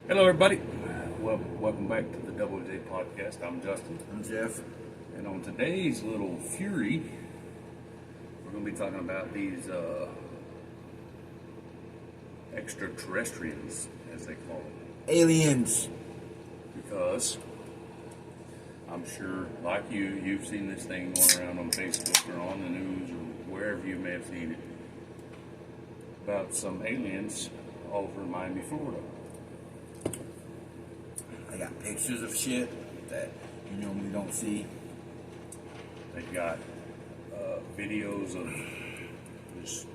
Hello, everybody. Well, welcome back to the Double J Podcast. I'm Justin. I'm Jeff. And on today's little Fury, we're going to be talking about these extraterrestrials, as they call them. Aliens. Because I'm sure, like you've seen this thing going around on Facebook or on the news or wherever you may have seen it about some aliens over in Miami, Florida. I got pictures of shit that you normally don't see. They've got videos of this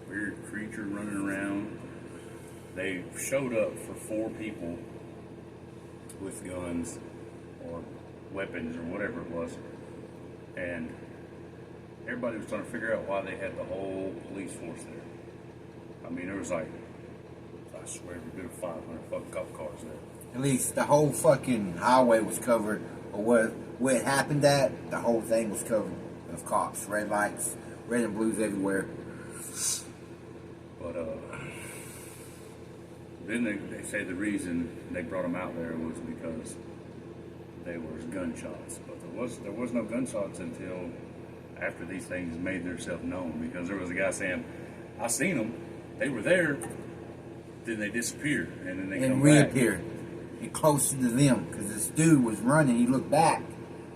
weird creature running around. They showed up for 4 people with guns or weapons or whatever it was, and everybody was trying to figure out why they had the whole police force there. I mean, there was like, I swear, every bit of 500 fucking cop cars there. At least the whole fucking highway was covered, or where it happened at, the whole thing was covered of cops, red lights, red and blues everywhere. But then they say the reason they brought them out there was because there was gunshots. But there was no gunshots until after these things made themselves known. Because there was a guy saying, "I seen them. They were there. Then they disappeared, and then they come reappeared." And closer to them, because this dude was running. He looked back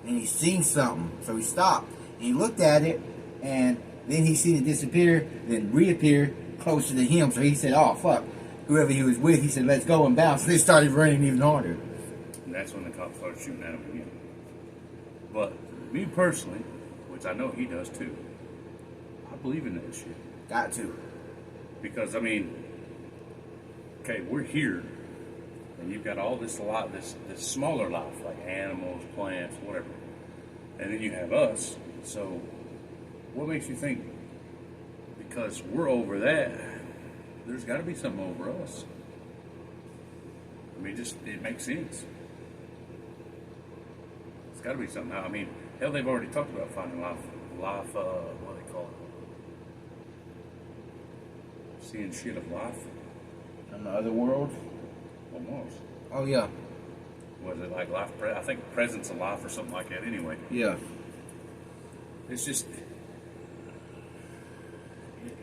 and he seen something, so he stopped and he looked at it, and then he seen it disappear, then reappear closer to him. So he said, "Oh fuck!" Whoever he was with, he said, "Let's go," and bounce. They started running even harder. And that's when the cops started shooting at him again. But me personally, which I know he does too, I believe in that shit. Got to. Because I mean, okay, we're here. And you've got all this smaller life, like animals, plants, whatever. And then you have us. So what makes you think because we're over that, there's got to be something over us? I mean, it makes sense. It's got to be something. I mean, hell, they've already talked about finding life, what do they call it? Seeing shit of life. On the other world? On Mars. Oh yeah. Was it like life? I think presence of life or something like that. Anyway. Yeah. It's just,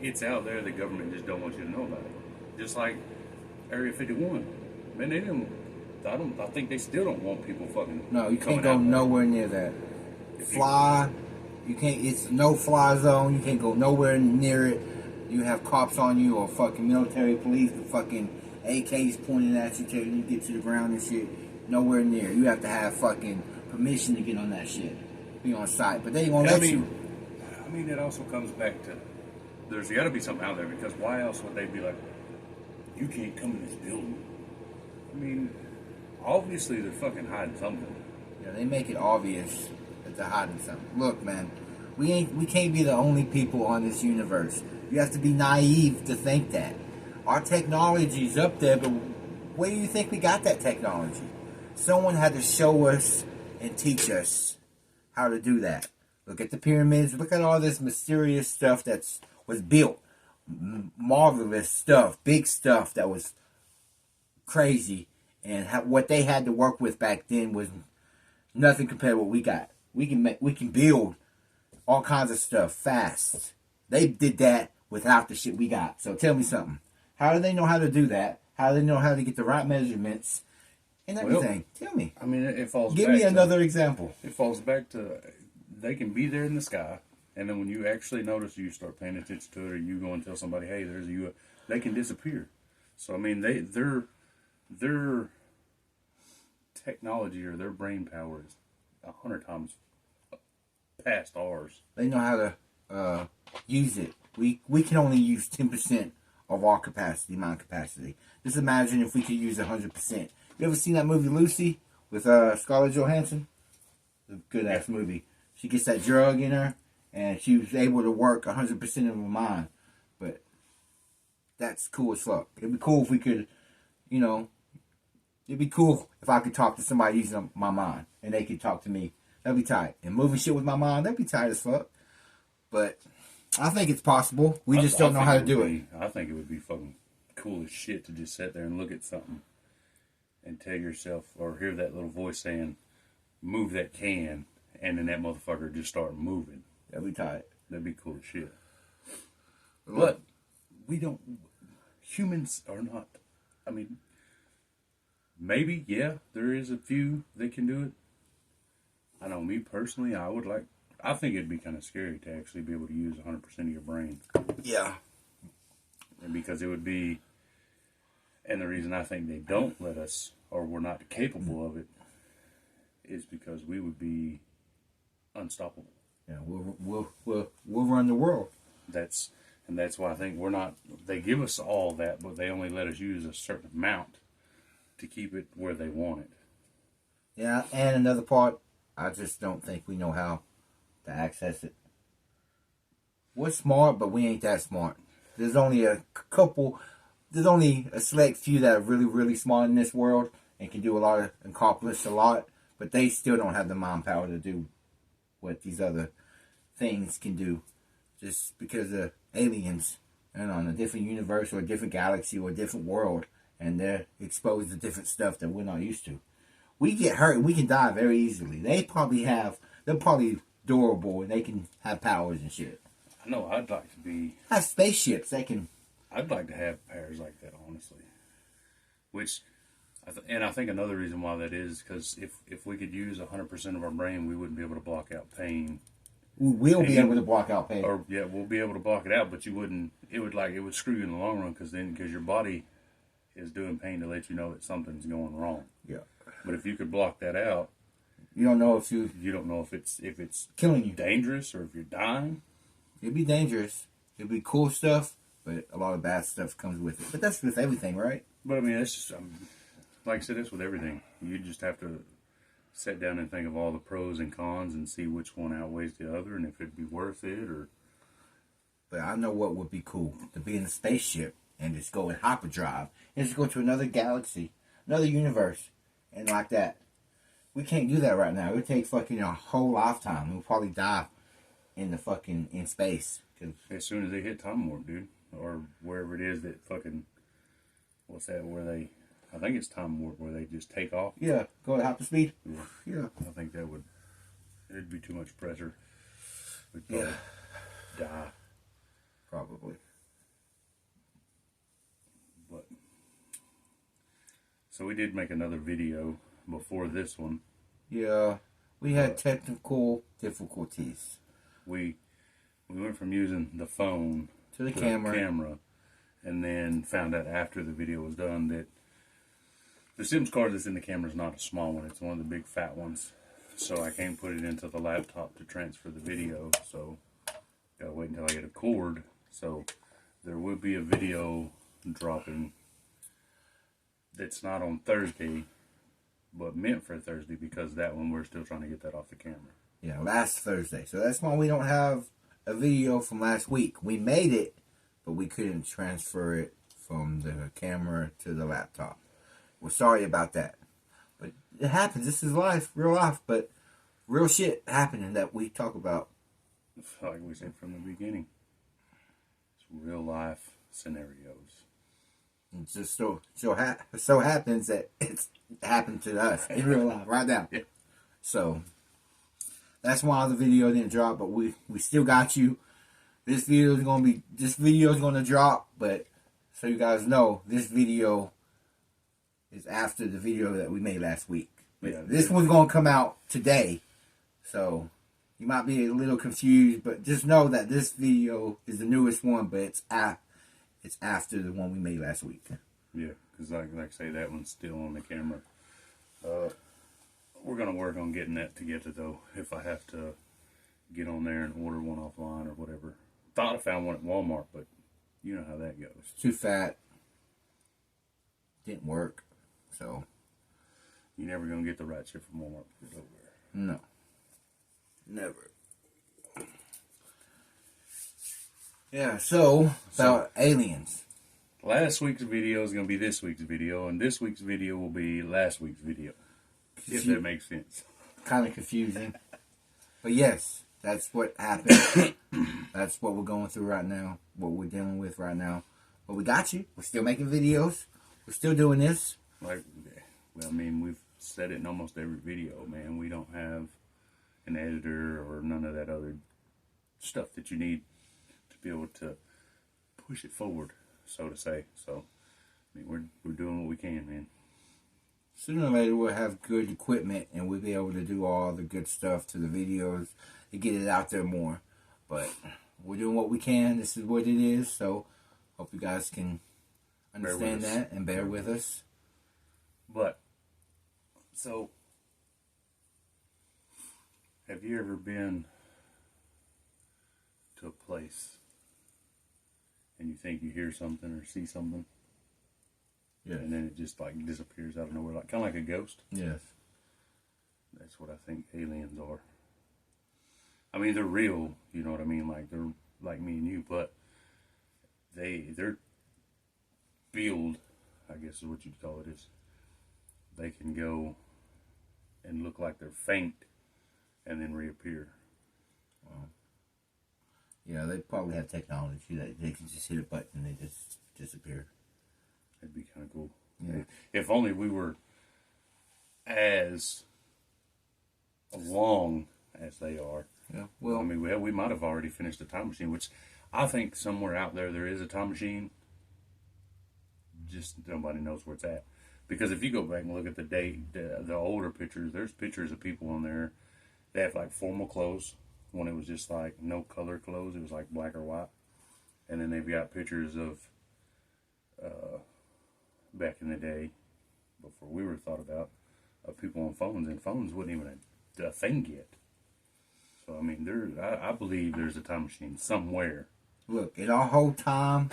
it's out there. The government just don't want you to know about it. Just like Area 51. Man, they didn't. I think they still don't want people fucking. No, you can't go nowhere near that. Fly. You can't. It's no fly zone. You can't go nowhere near it. You have cops on you or fucking military police with fucking AKs pointing at you till you get to the ground and shit. Nowhere near. You have to have fucking permission to get on that shit. Be on site. But they ain't gonna let you. I mean, it also comes back to there's got to be something out there, because why else would they be like, you can't come in this building? I mean, obviously they're fucking hiding something. Yeah, they make it obvious that they're hiding something. Look, man, we can't be the only people on this universe. You have to be naive to think that. Our technology's up there, but where do you think we got that technology? Someone had to show us and teach us how to do that. Look at the pyramids. Look at all this mysterious stuff was built. Marvelous stuff. Big stuff that was crazy. And what they had to work with back then was nothing compared to what we got. We can build all kinds of stuff fast. They did that without the shit we got. So tell me something. How do they know how to do that? How do they know how to get the right measurements and everything? Well, tell me. I mean, it falls Give back me another example. It falls back to they can be there in the sky, and then when you actually notice, you start paying attention to it, or you go and tell somebody, hey, there's a UFO, they can disappear. So, I mean, their technology or their brain power is 100 times past ours. They know how to use it. We can only use 10% of our capacity, mind capacity. Just imagine if we could use 100%. You ever seen that movie Lucy with Scarlett Johansson? It's a good ass movie. She gets that drug in her, and she was able to work 100% of her mind. But that's cool as fuck. It'd be cool if we could, it'd be cool if I could talk to somebody using my mind, and they could talk to me. That'd be tight. And moving shit with my mind, that'd be tight as fuck. But I think it's possible. We just don't know how to do it. I think it would be fucking cool as shit to just sit there and look at something and tell yourself, or hear that little voice saying, "Move that can," and then that motherfucker just start moving. That'd be tight. That'd be cool as shit. But we don't. Humans are not. I mean, maybe, yeah, there is a few that can do it. I know me personally, I think it'd be kind of scary to actually be able to use 100% of your brain. Yeah. And because it would be, and the reason I think they don't let us, or we're not capable of it, is because we would be unstoppable. Yeah, we'll run the world. That's why I think we're not. They give us all that, but they only let us use a certain amount to keep it where they want it. Yeah, and another part, I just don't think we know how to access it. We're smart, but we ain't that smart. There's only a select few that are really, really smart in this world and can do accomplish a lot, but they still don't have the mind power to do what these other things can do. Just because of aliens and on a different universe or a different galaxy or a different world, and they're exposed to different stuff that we're not used to. We get hurt, we can die very easily. They're probably durable and they can have powers and shit. I know. I'd like to have spaceships. They can. I'd like to have powers like that, honestly. And I think another reason why that is because if we could use 100% of our brain, we wouldn't be able to block out pain. We will be able to block out pain. Or yeah, we'll be able to block it out, but you wouldn't. It would screw you in the long run because your body is doing pain to let you know that something's going wrong. Yeah. But if you could block that out, you don't know if it's killing you, dangerous, or if you're dying. It'd be dangerous. It'd be cool stuff, but a lot of bad stuff comes with it. But that's with everything, right? But I mean, that's just like I said, that's with everything. You just have to sit down and think of all the pros and cons and see which one outweighs the other, and if it'd be worth it or. But I know what would be cool, to be in a spaceship and just go in hyperdrive and just go to another galaxy, another universe, and like that. We can't do that right now. It would take fucking a whole lifetime. We'll probably die in space. As soon as they hit time warp, dude, or wherever it is that fucking, what's that? I think it's time warp where they just take off. Yeah, go at hyperspeed. Yeah. I think it'd be too much pressure. We'd probably die. Probably. But so we did make another video before this one. Yeah, we had technical difficulties. We went from using the phone to the camera, and then found out after the video was done that the Sims card that's in the camera is not a small one. It's one of the big fat ones. So I can't put it into the laptop to transfer the video. So gotta wait until I get a cord. So there will be a video dropping that's not on Thursday, but meant for Thursday, because that one we're still trying to get that off the camera. Yeah, last Thursday. So that's why we don't have a video from last week. We made it, but we couldn't transfer it from the camera to the laptop. We're sorry about that. But it happens. This is life, real life, but real shit happening that we talk about. Like we said from the beginning. It's real life scenarios. It just so happens that it's happened to us in real life right now. Yeah. So that's why the video didn't drop, but we still got you. This video is gonna drop, but so you guys know, this video is after the video that we made last week. Yeah, this one's gonna come out today, so you might be a little confused, but just know that this video is the newest one, but it's after the one we made last week. Yeah, because like I say, that one's still on the camera. We're going to work on getting that together, though, if I have to get on there and order one offline or whatever. Thought I found one at Walmart, but you know how that goes. Too fat. Didn't work, so. You're never going to get the right shit from Walmart. No. Never. Yeah, so, about aliens. Last week's video is going to be this week's video, and this week's video will be last week's video. If that makes sense. Kind of confusing. But yes, that's what happened. That's what we're going through right now. What we're dealing with right now. But we got you. We're still making videos. We're still doing this. Like I mean, we've said it in almost every video, man. We don't have an editor or none of that other stuff that you need to be able to push it forward, so to say. So, I mean, we're doing what we can, man. Sooner or later, we'll have good equipment and we'll be able to do all the good stuff to the videos and get it out there more. But we're doing what we can. This is what it is. So, hope you guys can understand that and bear with us. But, so, have you ever been to a place and you think you hear something or see something? Yeah. And then it just like disappears out of nowhere, like kind of like a ghost. Yes. That's what I think aliens are. I mean, they're real, you know what I mean? Like they're like me and you, but they're build, I guess is what you'd call it, is they can go and look like they're faint and then reappear. Yeah, they probably have technology that they can just hit a button and they just disappear. That'd be kind of cool. Yeah. If only we were as along as they are. Yeah. Well, I mean, we might have already finished the time machine, which I think somewhere out there is a time machine. Just nobody knows where it's at. Because if you go back and look at the older pictures, there's pictures of people on there. They have like formal clothes when it was just like no color clothes. It was like black or white. And then they've got pictures of back in the day, before we were thought about, of people on phones, and phones wasn't even a thing yet. So I mean, I believe there's a time machine somewhere. look, in our whole time,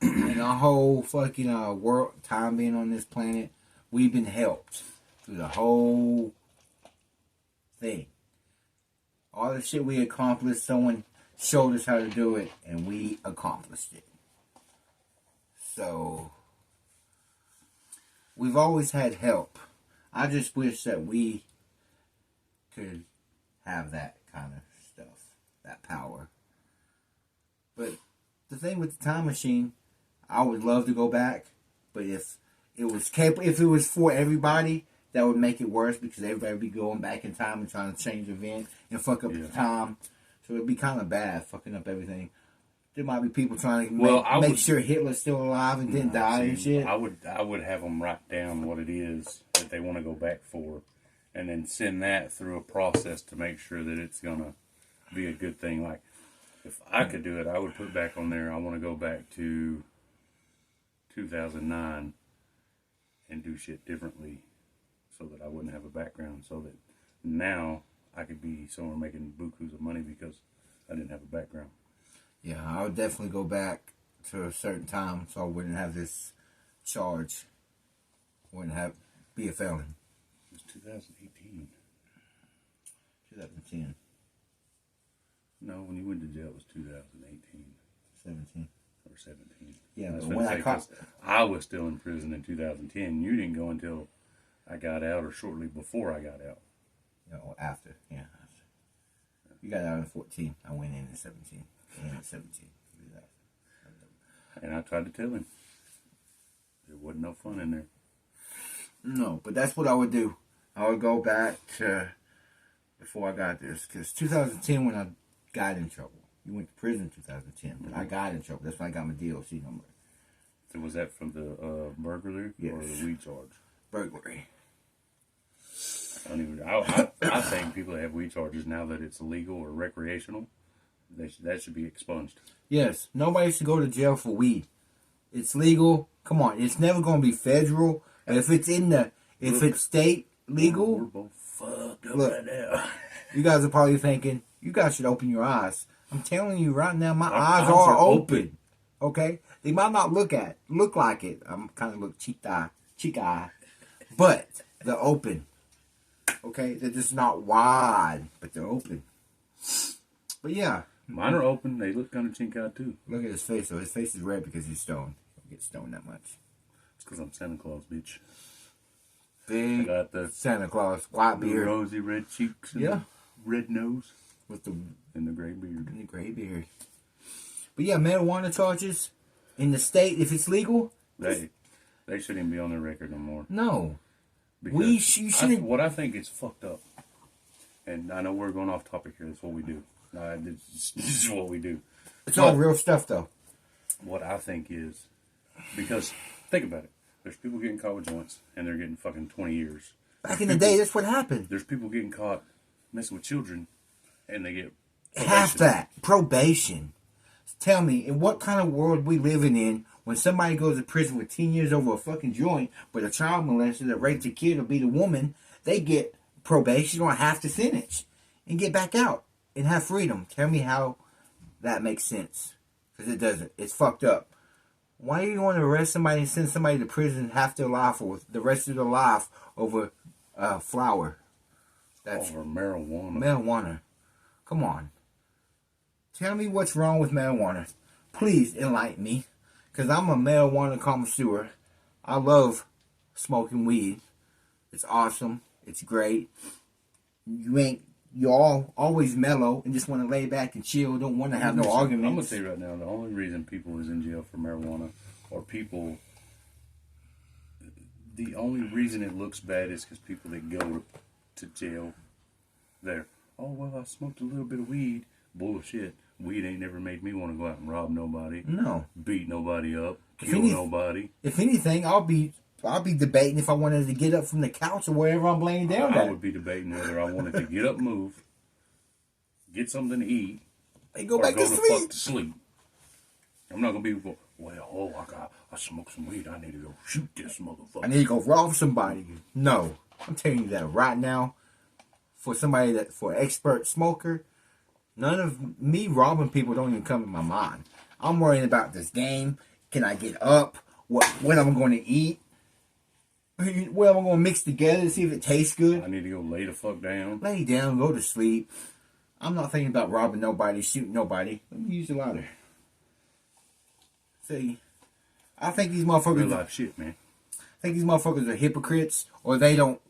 in our whole fucking world time being on this planet, we've been helped through the whole thing. All the shit we accomplished, someone showed us how to do it, and we accomplished it. So, we've always had help. I just wish that we could have that kind of stuff, that power. But the thing with the time machine, I would love to go back, but if it was for everybody, that would make it worse because everybody would be going back in time and trying to change the event and fuck up the time. So it'd be kind of bad, fucking up everything. There might be people trying to make sure Hitler's still alive and didn't die and shit. I would have them write down what it is that they want to go back for, and then send that through a process to make sure that it's gonna be a good thing. Like if I could do it, I would put back on there, I want to go back to 2009 and do shit differently, so that I wouldn't have a background, so that now I could be somewhere making bukus of money because I didn't have a background. Yeah, I would definitely go back to a certain time so I wouldn't have this charge. Wouldn't be a felon. It was 2018. 2010. No, when you went to jail it was 2018. 17. Or 17. Yeah, I was but gonna when say, I caught... 'cause I was still in prison in 2010. You didn't go until I got out or shortly before I got out. After. Yeah, after. You got out in 14. I went in 17. I went in 17. And I tried to tell him. There wasn't no fun in there. No, but that's what I would do. I would go back to before I got this. Because 2010 when I got in trouble. You went to prison in 2010, but I got in trouble. That's when I got my DLC number. So was that from the burglary or the weed charge? Burglary. I think people that have weed charges, now that it's illegal or recreational, that should be expunged. Yes, nobody should go to jail for weed. It's legal. Come on, it's never going to be federal. If it's state legal, We're both fucked up right now. You guys are probably thinking, you guys should open your eyes. I'm telling you right now, my eyes are open. Okay, they might not look like it. I'm kind of look cheek eye, but they're open. Okay, they're just not wide, but they're open. But yeah, mine are open. They look kind of chink-eyed too. Look at his face. So his face is red because he's stoned. Don't get stoned that much. It's because I'm Santa Claus, bitch. Big I got the Santa Claus, white beard, rosy red cheeks, and red nose, with the gray beard. And the gray beard. But yeah, marijuana charges in the state, if it's legal, They shouldn't even be on their record no more. no. Because You shouldn't. what I think is fucked up, and I know we're going off topic here. That's what we do. This is what we do. It's But all real stuff, though. what I think is, because think about it. There's people getting caught with joints, and they're getting fucking 20 years. Back in the day, that's what happened. There's people getting caught messing with children, and they get Half that probation. Tell me, in what kind of world we living in when somebody goes to prison for 10 years over a fucking joint, but a child molester that raped a kid or beat a woman, they get probation or half the sentence and get back out and have freedom. Tell me how that makes sense. Because it doesn't. It's fucked up. Why do you want to arrest somebody and send somebody to prison half their life or the rest of their life over flour? That's over marijuana. Marijuana. Come on. Tell me what's wrong with marijuana. Please enlighten me. Because I'm a marijuana connoisseur. I love smoking weed. It's awesome. It's great. You're all always mellow and just want to lay back and chill. Don't want to have no arguments. I'm going to tell you right now, the only reason people is in jail for marijuana, or people, the only reason it looks bad is because people that go to jail, they're, oh, well, I smoked a little bit of weed. Bullshit. Weed ain't never made me want to go out and rob nobody. No. Beat nobody up. Kill nobody. If anything, I'll be debating if I wanted to get up from the couch or wherever I'm laying down. I would be debating whether I wanted to get up, move, get something to eat, and go or back go to the sleep. fuck to sleep. I'm not gonna be going, well, I smoked some weed. I need to go shoot this motherfucker. I need to go rob somebody. No, I'm telling you that right now. For an expert smoker, none of me robbing people don't even come in my mind. I'm worrying about this game. Can I get up? What am I going to eat? What am I going to mix together to see if it tastes good? I need to go lay the fuck down. Lay down, go to sleep. I'm not thinking about robbing nobody, shooting nobody. Let me use a lighter. See, I think these motherfuckers. Real life shit, man. I think these motherfuckers are hypocrites, or they don't.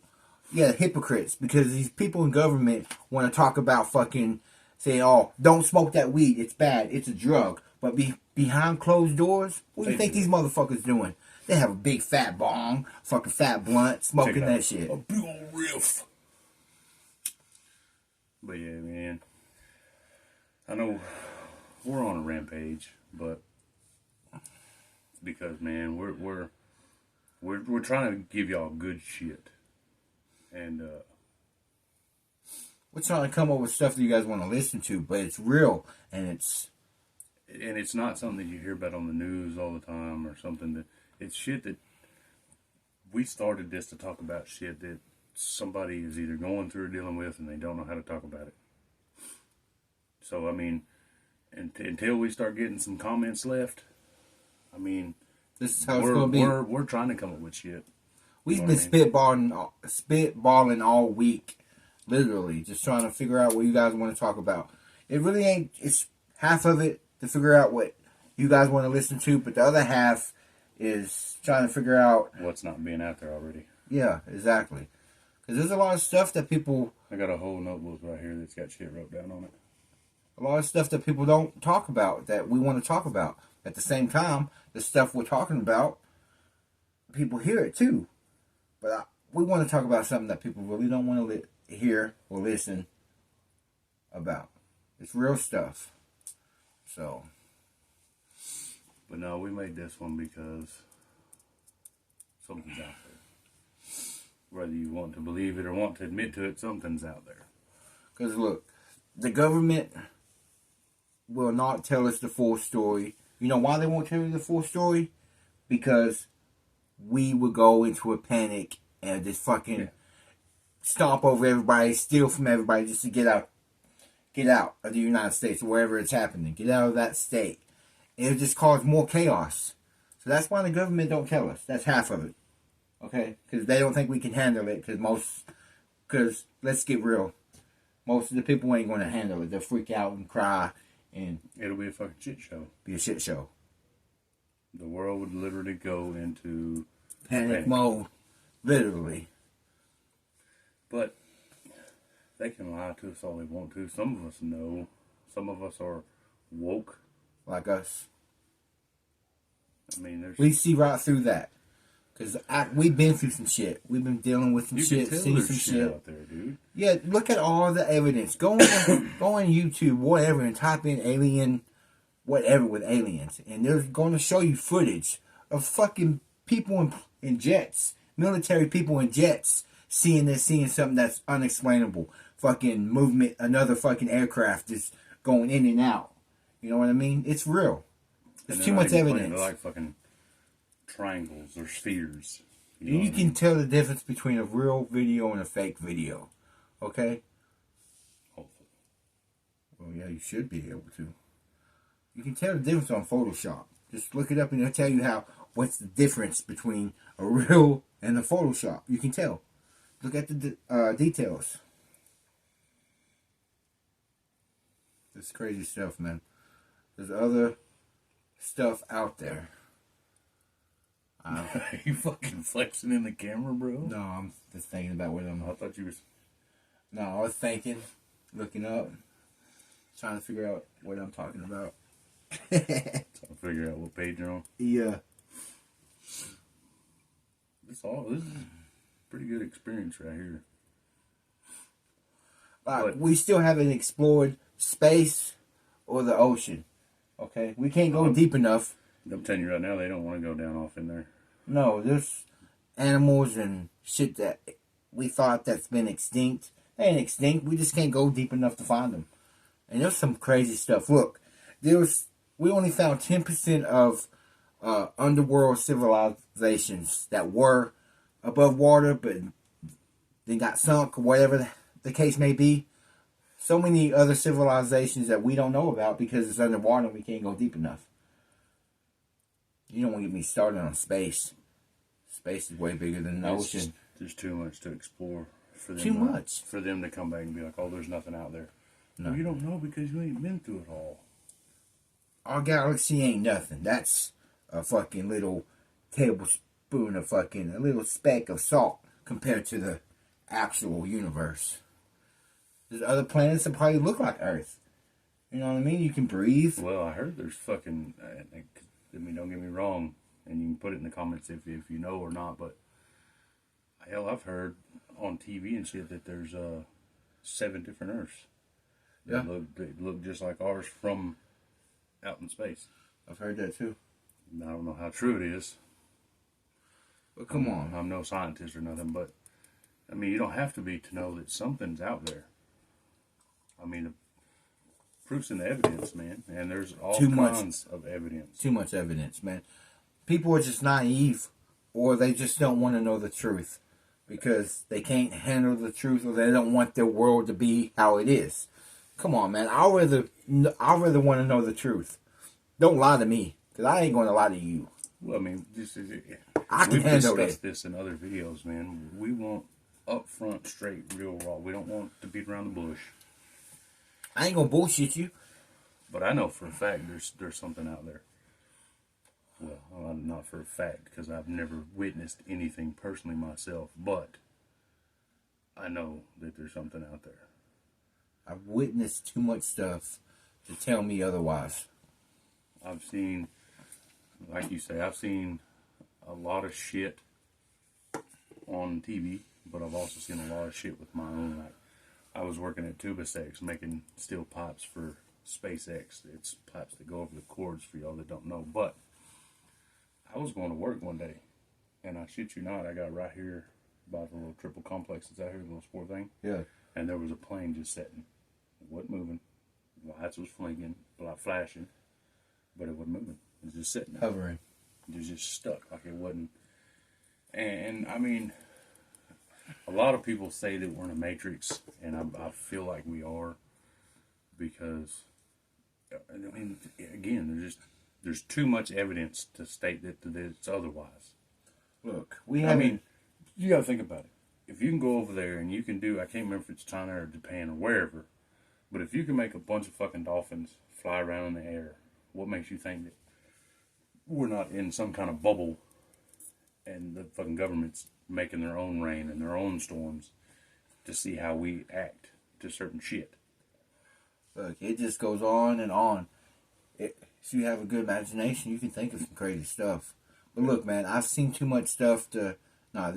Yeah, hypocrites, because these people in government want to talk about fucking say, oh, don't smoke that weed. It's bad. It's a drug. But behind closed doors, what do you think these motherfuckers doing? They have a big fat bong, fucking fat blunt, smoking that shit. A big old riff. But yeah, man. I know we're on a rampage, but because man, we're trying to give y'all good shit, and we're trying to come up with stuff that you guys want to listen to, but it's real and it's not something that you hear about on the news all the time or something that it's shit that we started this to talk about shit that somebody is either going through or dealing with and they don't know how to talk about it. So, I mean, until we start getting some comments left, I mean, this is how it's going to be. We're trying to come up with shit. We've been spitballing all week, literally, just trying to figure out what you guys want to talk about. It really ain't, it's half of it to figure out what you guys want to listen to, but the other half is trying to figure out what's not being out there already. Yeah, exactly. Because there's a lot of stuff that people... I got a whole notebook right here that's got shit wrote down on it. A lot of stuff that people don't talk about that we want to talk about. At the same time, the stuff we're talking about, people hear it too. But we want to talk about something that people really don't want to hear or listen about. It's real stuff. So... But no, we made this one because something's out there. Whether you want to believe it or want to admit to it, something's out there. Because look, the government will not tell us the full story. You know why they won't tell you the full story? Because we would go into a panic and just fucking stomp over everybody, steal from everybody just to get out of the United States or wherever it's happening. Get out of that state. It'll just cause more chaos. So that's why the government don't tell us. That's half of it. Okay? Because they don't think we can handle it. Because let's get real. Most of the people ain't going to handle it. They'll freak out and cry. And it'll be a fucking shit show. Be a shit show. The world would literally go into panic mode. Literally. But they can lie to us all they want to. Some of us know. Some of us are woke. Like us. I mean, we see right through that. Because we've been through some shit. We've been dealing with some You shit, can tell seen there's some shit shit. out there, dude. Yeah, look at all the evidence. Go on, go on YouTube, whatever, and type in alien, whatever with aliens, and they're going to show you footage of fucking people in jets, military people in jets, seeing something that's unexplainable. Fucking movement, another fucking aircraft is going in and out. You know what I mean? It's real. There's And too much evidence. They're like fucking triangles or spheres. And you can tell the difference between a real video and a fake video. Okay? Hopefully. Well, yeah, you should be able to. You can tell the difference on Photoshop. Just look it up and it'll tell you what's the difference between a real and a Photoshop. You can tell. Look at the details. This crazy stuff, man. There's other stuff out there. You fucking flexing in the camera, bro? No, I'm just thinking about what I'm... I thought you was... No, I was thinking, looking up, trying to figure out what I'm talking about. Trying to figure out what page you're on. Yeah. This is a pretty good experience right here. We still haven't explored space or the ocean. Okay? We can't go deep enough. I'm telling you right now, they don't want to go down off in there. No, there's animals and shit that we thought that's been extinct. They ain't extinct. We just can't go deep enough to find them. And there's some crazy stuff. Look, we only found 10% of underworld civilizations that were above water, but they got sunk, or whatever the case may be. So many other civilizations that we don't know about because it's underwater and we can't go deep enough. You don't want to get me started on space. Space is way bigger than the ocean. There's too much to explore for them. Too much. For them to come back and be like, oh, there's nothing out there. No. Well, you don't know because you ain't been through it all. Our galaxy ain't nothing. That's a fucking little tablespoon of a little speck of salt compared to the actual universe. There's other planets that probably look like Earth. You know what I mean? You can breathe. Well, I heard there's fucking... I mean, don't get me wrong, and you can put it in the comments if you know or not, but hell, I've heard on TV and shit that there's 7 different Earths. Yeah. They look just like ours from out in space. I've heard that too. I don't know how true it is. But come on. I'm no scientist or nothing, but I mean, you don't have to be to know that something's out there. I mean, the proof's in the evidence, man, and there's all kinds of evidence. Too much evidence, man. People are just naive, or they just don't want to know the truth because they can't handle the truth, or they don't want their world to be how it is. Come on, man. I'd rather want to know the truth. Don't lie to me, because I ain't going to lie to you. Well, I mean, we've discussed this in other videos, man. We want upfront, straight, real raw. We don't want to beat around the bush. I ain't gonna bullshit you. But I know for a fact there's something out there. Well, not for a fact, because I've never witnessed anything personally myself, but I know that there's something out there. I've witnessed too much stuff to tell me otherwise. I've seen, like you say, I've seen a lot of shit on TV, but I've also seen a lot of shit with my own. Like, I was working at Tubisex making steel pipes for SpaceX. It's pipes that go over the cords for y'all that don't know. But I was going to work one day, and I shit you not, I got right here by the little triple complex that's out here, the little sport thing. Yeah. And there was a plane just sitting. It wasn't moving. Lights was flinging, flashing, but it wasn't moving. It was just sitting there. Hovering. It was just stuck, like it wasn't. And I mean, a lot of people say that we're in a matrix, and I feel like we are, because, I mean, again, there's too much evidence to state that it's otherwise. Look, I mean, you got to think about it. If you can go over there and you can do, I can't remember if it's China or Japan or wherever, but if you can make a bunch of fucking dolphins fly around in the air, what makes you think that we're not in some kind of bubble and the fucking government's making their own rain and their own storms to see how we act to certain shit? Look, it just goes on and on. If you have a good imagination, you can think of some crazy stuff. But look, man, I've seen too much stuff to. Nah,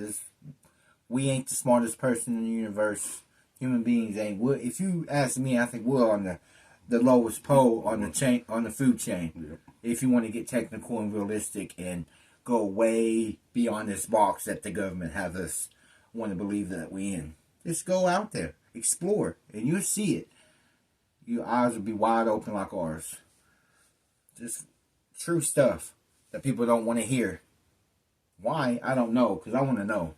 we ain't the smartest person in the universe. Human beings ain't. If you ask me, I think we're on the lowest pole on the chain, on the food chain. Yep. If you want to get technical and realistic and go way beyond this box that the government has us want to believe that we in, just go out there, explore, and you'll see it. Your eyes will be wide open like ours. Just true stuff that people don't want to hear. Why? I don't know, because I want to know.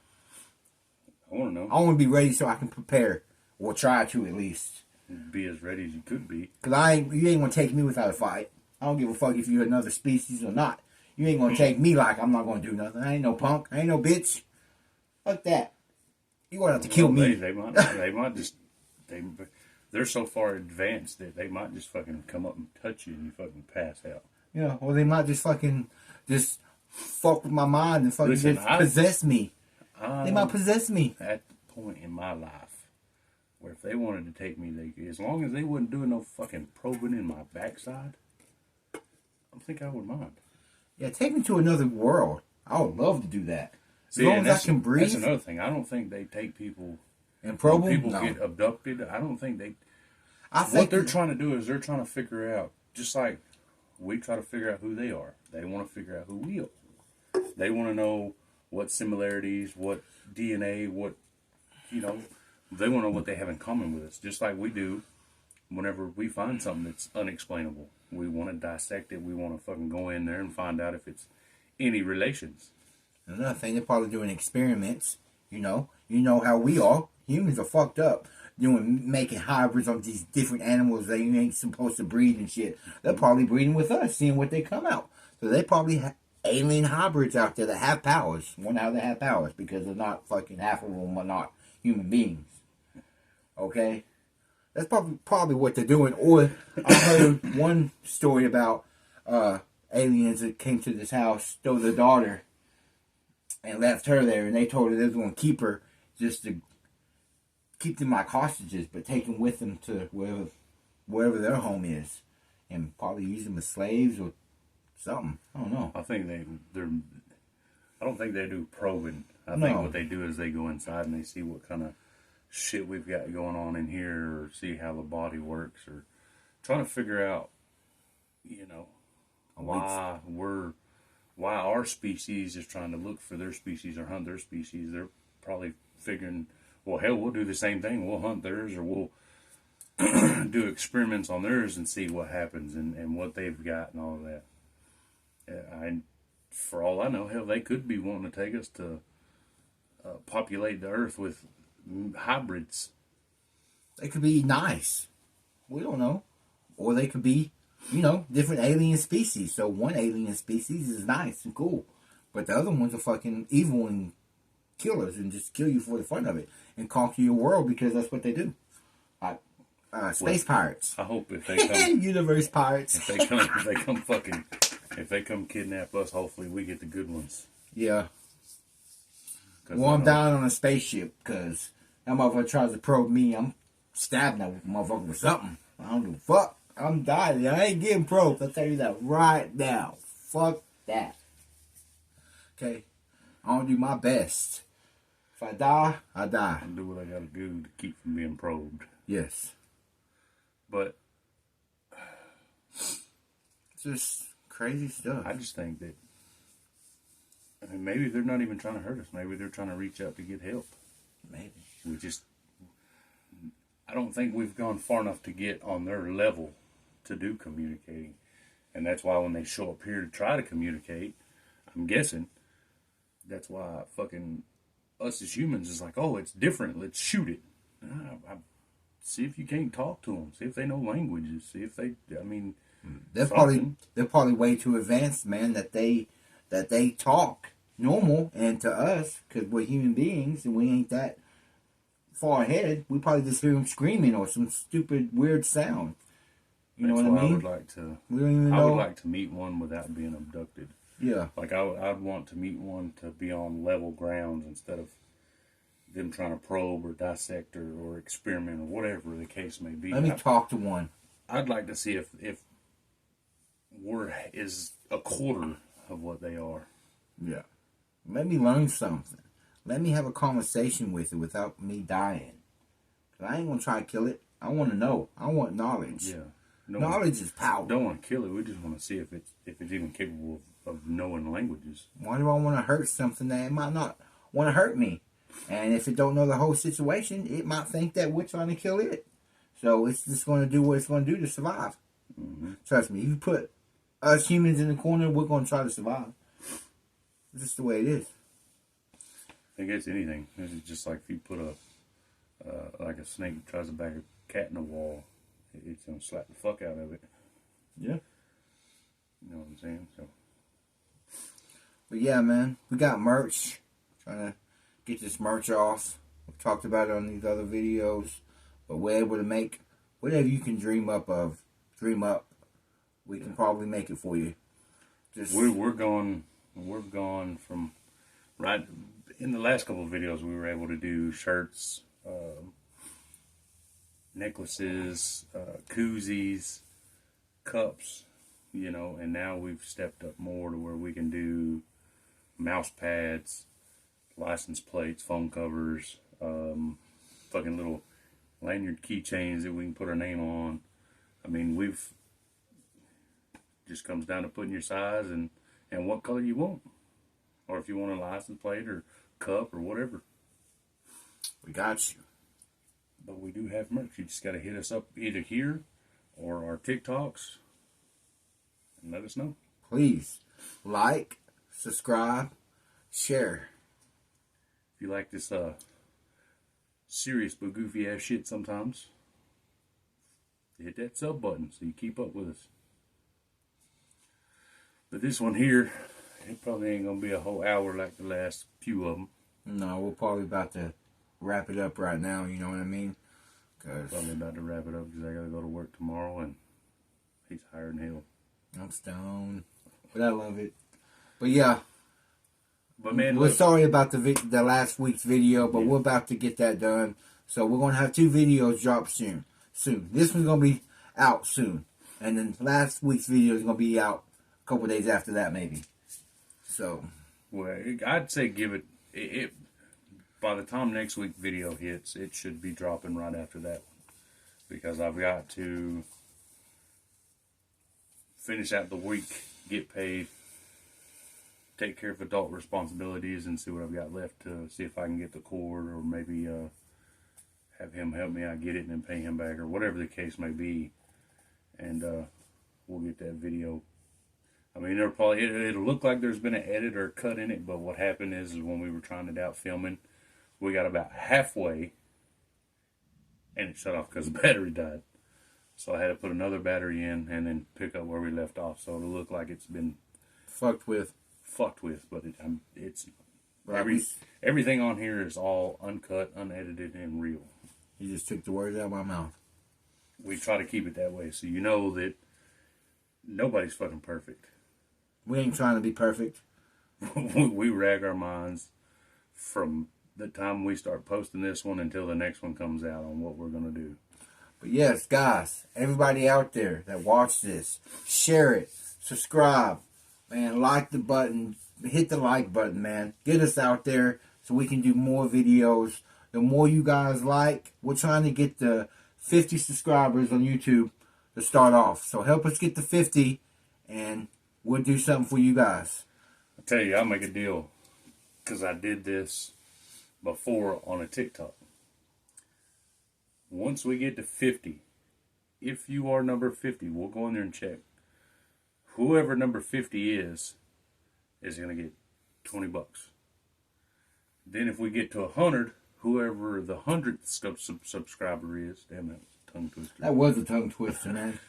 I want to know. I want to be ready so I can prepare, or try to at least. Be as ready as you could be. Because you ain't going to take me without a fight. I don't give a fuck if you're another species or not. You ain't going to take me like I'm not going to do nothing. I ain't no punk. I ain't no bitch. Fuck that. You going to have to kill me. They might just, they're so far advanced that they might just fucking come up and touch you and you fucking pass out. Yeah, or they might just fucking just fuck with my mind and fucking Listen, just possess me. They might possess me. At the point in my life where if they wanted to take me, they could, as long as they wasn't doing no fucking probing in my backside, I don't think I would mind. Yeah, take me to another world. I would love to do that. As See, long as I can breathe. That's another thing. I don't think they take people. And probe When them? people No. get abducted, I don't think they. I think What they're trying to do is they're trying to figure out, just like we try to figure out who they are. They want to figure out who we are. They want to know what similarities, what DNA, what, they want to know what they have in common with us. Just like we do whenever we find something that's unexplainable. We want to dissect it. We want to fucking go in there and find out if it's any relations. Another thing, they're probably doing experiments. You know how we are. Humans are fucked up. Making hybrids of these different animals that you ain't supposed to breed and shit. They're probably breeding with us, seeing what they come out. So they probably have alien hybrids out there that have powers. Wonder how they have powers, because they're not fucking half of them are not human beings. Okay? That's probably what they're doing. Or I heard one story about aliens that came to this house, stole their daughter, and left her there, and they told her they was going to keep her just to keep them like hostages, but take them with them to wherever their home is, and probably use them as slaves or something. I don't know. I think they're. I don't think they do probing. I No. think what they do is they go inside and they see what kind of shit we've got going on in here, or see how the body works, or trying to figure out, why our species is trying to look for their species or hunt their species. They're probably figuring, well, hell, we'll do the same thing. We'll hunt theirs, or we'll do experiments on theirs and see what happens and what they've got and all of that. For all I know, hell, they could be wanting to take us to populate the earth with hybrids. They could be nice. We don't know. Or they could be, different alien species. So one alien species is nice and cool, but the other ones are fucking evil and killers and just kill you for the fun of it and conquer your world, because that's what they do. Like space pirates. I hope if they come, universe pirates. if they come kidnap us, hopefully we get the good ones. Yeah. 'Cause Well, I I'm know- dying on a spaceship, because that motherfucker tries to probe me. I'm stabbing that motherfucker with something. I don't give a fuck. I'm dying. I ain't getting probed. I'll tell you that right now. Fuck that. Okay? I want to do my best. If I die, I die. I'll do what I gotta do to keep from being probed. Yes. But It's just crazy stuff. I just think that, maybe they're not even trying to hurt us. Maybe they're trying to reach out to get help. Maybe. I don't think we've gone far enough to get on their level to do communicating. And that's why when they show up here to try to communicate, I'm guessing that's why fucking us as humans is like, oh, it's different. Let's shoot it. See if you can't talk to them. See if they know languages. See if they, They're something. probably way too advanced, man, that they talk normal, and to us, because we're human beings and we ain't that far ahead, we probably just hear them screaming or some stupid weird sound. You know That's what why I mean? I would like to. We don't even I know. would like to meet one without being abducted. Yeah. Like I'd want to meet one to be on level grounds instead of them trying to probe or dissect or experiment or whatever the case may be. Let me talk to one. I'd like to see if we're is a quarter of what they are. Yeah. Let me learn something. Let me have a conversation with it without me dying. 'Cause I ain't gonna try to kill it. I want to know. I want knowledge. Yeah. Knowledge is power. Don't want to kill it. We just want to see if it's even capable of knowing languages. Why do I want to hurt something that it might not want to hurt me? And if it don't know the whole situation, it might think that we're trying to kill it. So it's just going to do what it's going to do to survive. Mm-hmm. Trust me. If you put us humans in the corner, we're going to try to survive. It's just the way it is. I think it's anything. It's just like if you put like a snake tries to back a cat in a wall, it's gonna slap the fuck out of it. Yeah. You know what I'm saying? So. But yeah, man, we got merch. Trying to get this merch off. We've talked about it on these other videos, but we're able to make whatever you can dream up. We can probably make it for you. Just We're gone from right in the last couple of videos. We were able to do shirts, necklaces, koozies, cups, and now we've stepped up more to where we can do mouse pads, license plates, phone covers, fucking little lanyard keychains that we can put our name on. I mean, just comes down to putting your size and what color you want, or if you want a license plate or cup or whatever. we got you. But we do have merch. You just got to hit us up either here or our TikToks and let us know. Please like, subscribe, share. If you like this serious but goofy ass shit sometimes, hit that sub button so you keep up with us. But this one here, it probably ain't gonna be a whole hour like the last few of them. No, we're probably about to wrap it up right now, you know what I mean? Probably about to wrap it up because I gotta go to work tomorrow and he's higher than hell. I'm stoned, but I love it. But yeah, But man, we're look, sorry about the last week's video, but we're about to get that done. So we're gonna have 2 videos drop soon. This one's gonna be out soon, and then last week's video is gonna be out a couple days after that, maybe. So, well, I'd say give it. By the time next week video hits, it should be dropping right after that one, because I've got to finish out the week, get paid, take care of adult responsibilities, and see what I've got left to see if I can get the cord, or maybe have him help me out get it and then pay him back, or whatever the case may be, and we'll get that video. I mean, it'll look like there's been an edit or a cut in it, but what happened is when we were trying it out filming, we got about halfway and it shut off because the battery died. So I had to put another battery in and then pick up where we left off. So it'll look like it's been fucked with, but it's everything on here is all uncut, unedited, and real. You just took the words out of my mouth. We try to keep it that way, so you know that nobody's fucking perfect. We ain't trying to be perfect. We rag our minds from the time we start posting this one until the next one comes out on what we're going to do. But yes, guys, everybody out there that watched this, share it, subscribe, man, like the button, hit the like button, man. Get us out there so we can do more videos. The more you guys like, we're trying to get the 50 subscribers on YouTube to start off. So help us get to 50 and we'll do something for you guys. I tell you, I'll make a deal because I did this before on a TikTok. Once we get to 50, if you are number 50, we'll go in there and check. Whoever number 50 is going to get $20. Then if we get to 100, whoever the 100th subscriber is, damn, that was a tongue twister. That was a tongue twister, man.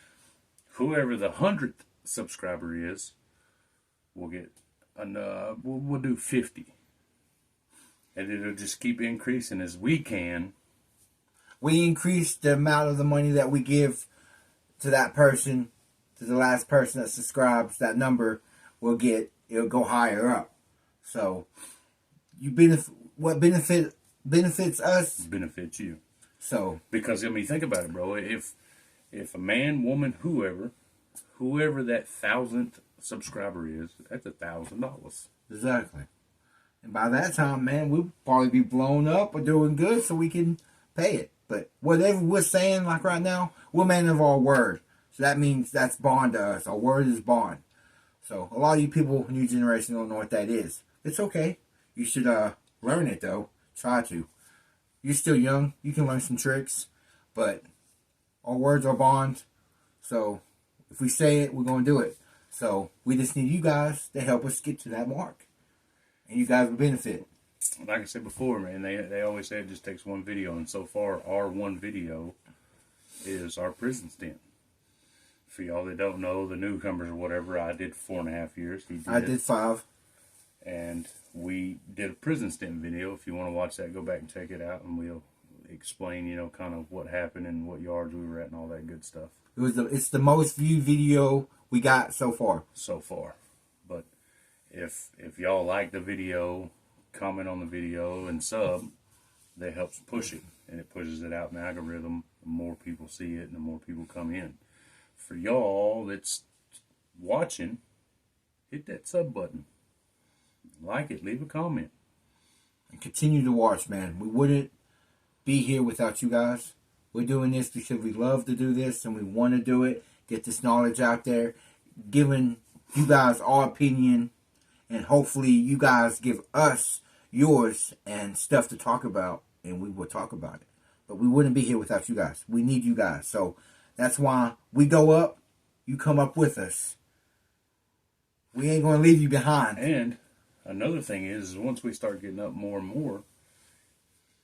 Whoever the 100th subscriber is, we'll get, we'll do 50. And it'll just keep increasing as we can. We increase the amount of the money that we give to that person, to the last person that subscribes. That number it'll go higher up. So what benefits us Benefits you. So because I mean, think about it, bro. If a man, woman, whoever that 1,000th subscriber is, that's $1,000. Exactly. And by that time, man, we'll probably be blown up or doing good so we can pay it. But whatever we're saying, like right now, we're men of our word. So that means that's bond to us. Our word is bond. So a lot of you people, new generation, don't know what that is. It's okay. You should learn it, though. Try to. You're still young. You can learn some tricks. But our words are bond. So if we say it, we're going to do it. So we just need you guys to help us get to that mark. And you guys will benefit. Like I said before, man, they always say it just takes one video, and so far our one video is our prison stint. For y'all that don't know, the newcomers or whatever, I did 4.5 years. I did 5. And we did a prison stint video. If you want to watch that, go back and check it out, and we'll explain, you know, kind of what happened and what yards we were at and all that good stuff. It's the most viewed video we got so far. But if y'all like the video, comment on the video and sub, that helps push it, and it pushes it out in the algorithm. The more people see it and the more people come in. For y'all that's watching, hit that sub button, like it, leave a comment, and continue to watch, man. We wouldn't be here without you guys. We're doing this because we love to do this and we want to do it, get this knowledge out there, giving you guys our opinion, and hopefully you guys give us yours and stuff to talk about, and we will talk about it. But we wouldn't be here without you guys. We need you guys. So that's why we go up, you come up with us. We ain't going to leave you behind. And another thing is once we start getting up more and more,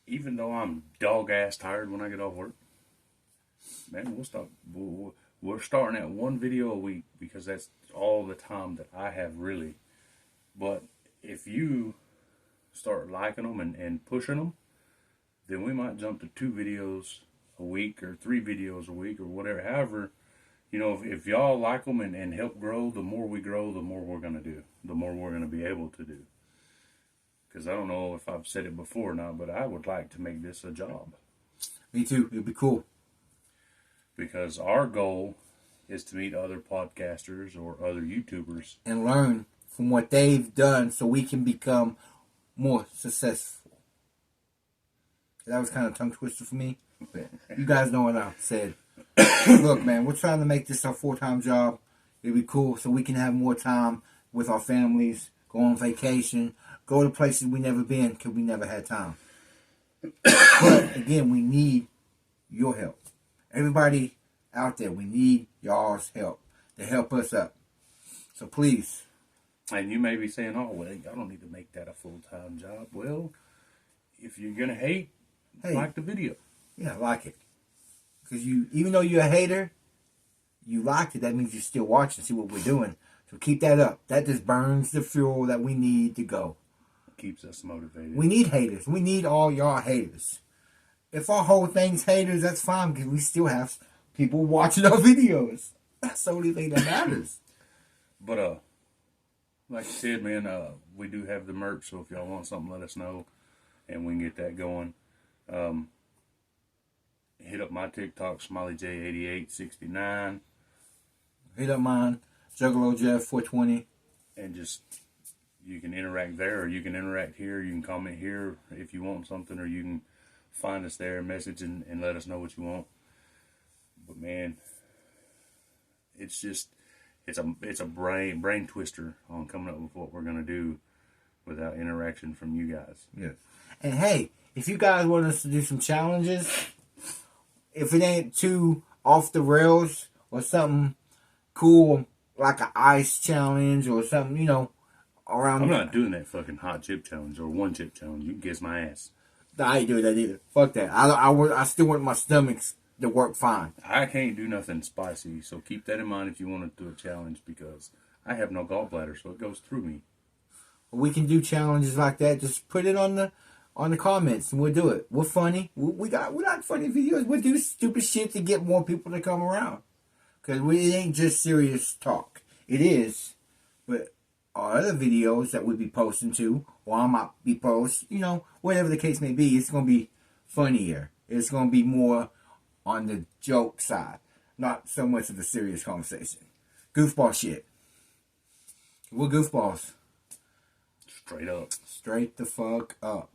even though I'm dog-ass tired when I get off work, man, we're starting at one video a week because that's all the time that I have, really. But if you start liking them and pushing them, then we might jump to 2 videos a week or 3 videos a week or whatever. However, you know, if y'all like them and help grow, the more we grow, the more we're going to do, the more we're going to be able to do. Because I don't know if I've said it before or not, but I would like to make this a job. Me too. It'd be cool. Because our goal is to meet other podcasters or other YouTubers. And learn from what they've done so we can become more successful. That was kind of tongue twister for me. But you guys know what I said. Look, man, we're trying to make this our full-time job. It'd be cool so we can have more time with our families, go on vacation, go to places we never been because we never had time. But again, we need your help. Everybody out there, we need y'all's help to help us up. So please. And you may be saying, oh, well, I don't need to make that a full-time job. Well, if you're going to hate, like the video. Yeah, like it. Because even though you're a hater, you liked it. That means you're still watching, see what we're doing. So keep that up. That just burns the fuel that we need to go. Keeps us motivated. We need haters. We need all y'all haters. If our whole thing's haters, that's fine because we still have people watching our videos. That's the only thing that matters. But like I said, man, we do have the merch, so if y'all want something, let us know, and we can get that going. Hit up my TikTok, SmileyJ8869. Hit up mine, Juggalo Jeff 420. And just, you can interact there, or you can interact here. You can comment here if you want something, or you can find us there, message, and let us know what you want. But man, it's just, it's a brain twister on coming up with what we're going to do without interaction from you guys. Yeah. And hey, if you guys want us to do some challenges, if it ain't too off the rails or something cool like an ice challenge or something, you know, around. I'm not doing that fucking hot chip challenge or 1 chip challenge. You can kiss my ass. I ain't doing that either. Fuck that. I still want my stomachs to work fine. I can't do nothing spicy, so keep that in mind if you want to do a challenge, because I have no gallbladder, so it goes through me. We can do challenges like that. Just put it on the comments and we'll do it. We're funny. We like funny videos. We'll do stupid shit to get more people to come around. Because it ain't just serious talk. It is. But our other videos that we'll be posting to, or I might be posting, you know, whatever the case may be, it's going to be funnier. It's going to be more on the joke side. Not so much of the serious conversation. Goofball shit. We're goofballs. Straight up. Straight the fuck up.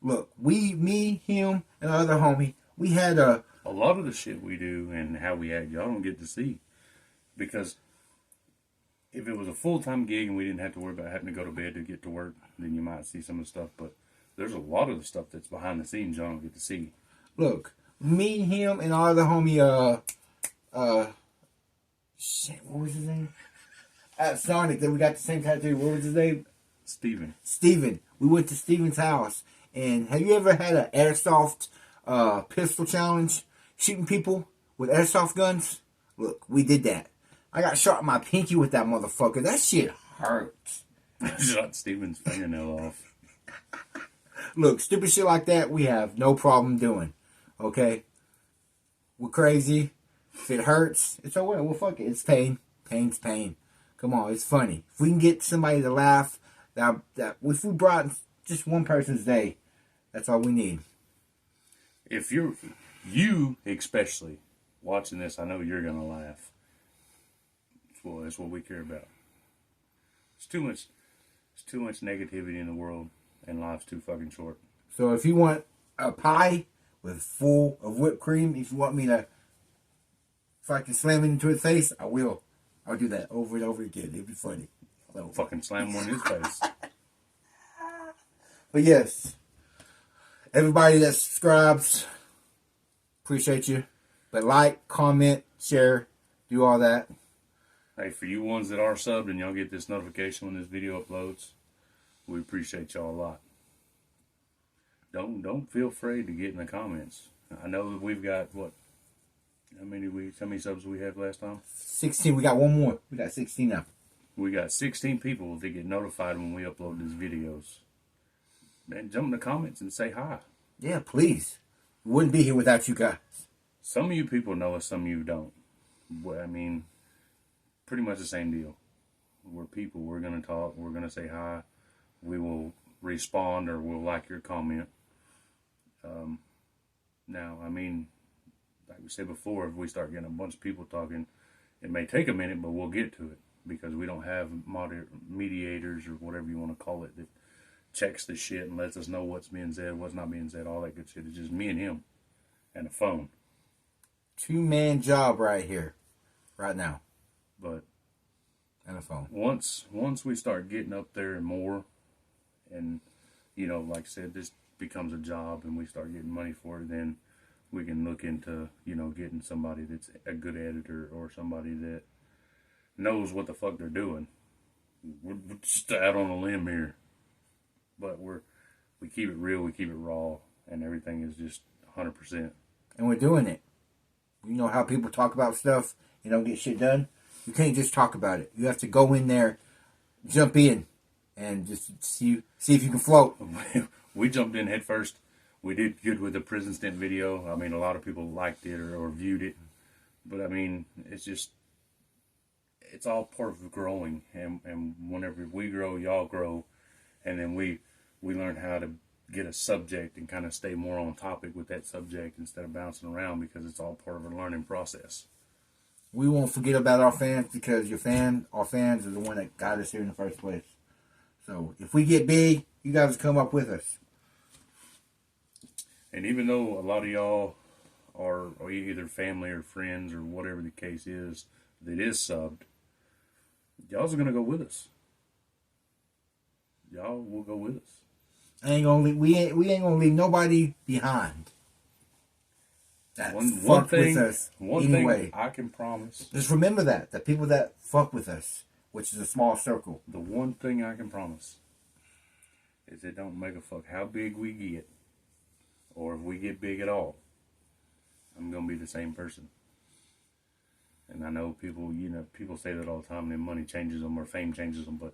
Look, me, him, and the other homie, we had a lot of the shit we do and how we act, y'all don't get to see. Because if it was a full-time gig and we didn't have to worry about having to go to bed to get to work, then you might see some of the stuff. But there's a lot of the stuff that's behind the scenes y'all don't get to see. Look, me, him, and our other homie, shit, what was his name? At Sonic, that we got the same tattoo. What was his name? Steven. We went to Steven's house. And have you ever had an airsoft pistol challenge? Shooting people with airsoft guns? Look, we did that. I got shot in my pinky with that motherfucker. That shit hurts. Shot Steven's fingernail off. Look, stupid shit like that, we have no problem doing. Okay? We're crazy. If it hurts, it's alright. Well, fuck it. It's pain. Pain's pain. Come on, it's funny. If we can get somebody to laugh, that if we brought just one person's day, that's all we need. If you especially watching this, I know you're gonna laugh. Well, that's what we care about. It's too much negativity in the world, and life's too fucking short. So if you want a pie with full of whipped cream, if you want me to, if I can slam it into his face, I will. I'll do that over and over again. It'd be funny. So. Fucking slam one in his face. But yes, everybody that subscribes, appreciate you. But like, comment, share, do all that. Hey, for you ones that are subbed and y'all get this notification when this video uploads, we appreciate y'all a lot. Don't feel afraid to get in the comments. I know that we've got how many subs we had last time? 16. We got one more. We got 16 now. We got 16 people that get notified when we upload these videos. Man, jump in the comments and say hi. Yeah, please. We wouldn't be here without you guys. Some of you people know us, some of you don't. But, I mean, pretty much the same deal. We're people. We're going to talk. We're going to say hi. We will respond or we'll like your comment. Now, I mean, like we said before, if we start getting a bunch of people talking, it may take a minute, but we'll get to it. Because we don't have mediators or whatever you want to call it that checks the shit and lets us know what's being said, what's not being said, all that good shit. It's just me and him and a phone. 2-man job right here, right now. But and a phone. Once we start getting up there and more, and like I said, this becomes a job and we start getting money for it, then we can look into getting somebody that's a good editor or somebody that knows what the fuck they're doing. We're just out on a limb here, but we keep it real, we keep it raw, and everything is just 100%. And we're doing it. You know how people talk about stuff and don't get shit done? You can't just talk about it. You have to go in there, jump in, and just see if you can float. We jumped in head first. We did good with the prison stint video. I mean, a lot of people liked it or viewed it, but I mean, it's all part of growing, and whenever we grow, y'all grow, and then we learn how to get a subject and kind of stay more on topic with that subject instead of bouncing around, because it's all part of a learning process. We won't forget about our fans, because our fans are the one that got us here in the first place. So if we get big, you guys come up with us. And even though a lot of y'all are either family or friends or whatever the case is that is subbed, y'all's gonna go with us. Y'all will go with us. We ain't gonna leave nobody behind. One thing I can promise. Just remember that the people that fuck with us, which is a small circle. The one thing I can promise is it don't make a fuck how big we get, or if we get big at all. I'm gonna be the same person. And I know people say that all the time, and money changes them or fame changes them, but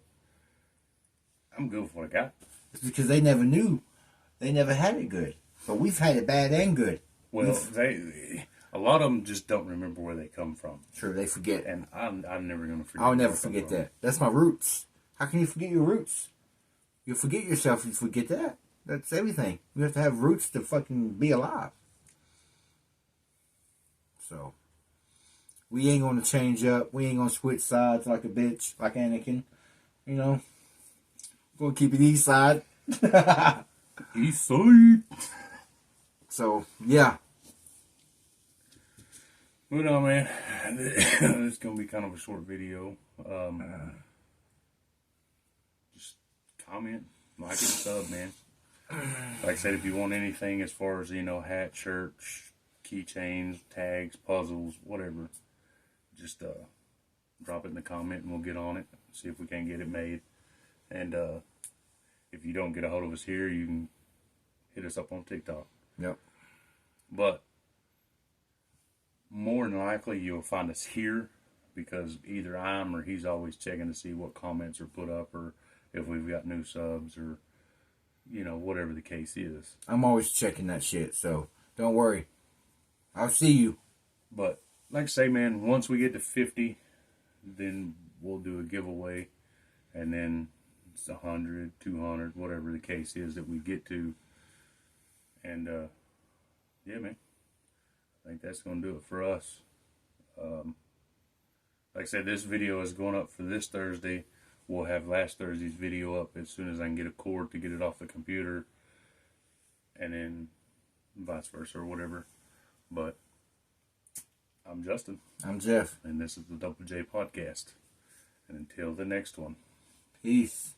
I'm good with what I got. It's because they never knew. They never had it good. But we've had it bad and good. Well, a lot of them just don't remember where they come from. True, they forget. And I'm never going to forget. I'll never forget that. That's my roots. How can you forget your roots? You'll forget yourself if you forget that. That's everything. You have to have roots to fucking be alive. So, we ain't going to change up. We ain't going to switch sides like a bitch, like Anakin. Gonna keep it east side. East side. So yeah. But no, man, it's gonna be kind of a short video. Just comment, like, and sub, man. Like I said, if you want anything as far as, hat, shirts, keychains, tags, puzzles, whatever, just drop it in the comment and we'll get on it. See if we can get it made. And if you don't get a hold of us here, you can hit us up on TikTok. Yep. But more than likely, you'll find us here because either I'm or he's always checking to see what comments are put up or if we've got new subs or, whatever the case is. I'm always checking that shit, so don't worry. I'll see you. But like I say, man, once we get to 50, then we'll do a giveaway. And then it's 100, 200, whatever the case is that we get to. And, yeah, man. I think that's going to do it for us. Like I said, this video is going up for this Thursday. We'll have last Thursday's video up as soon as I can get a cord to get it off the computer. And then vice versa or whatever. But I'm Justin. I'm Jeff. And this is the Double J Podcast. And until the next one. Peace.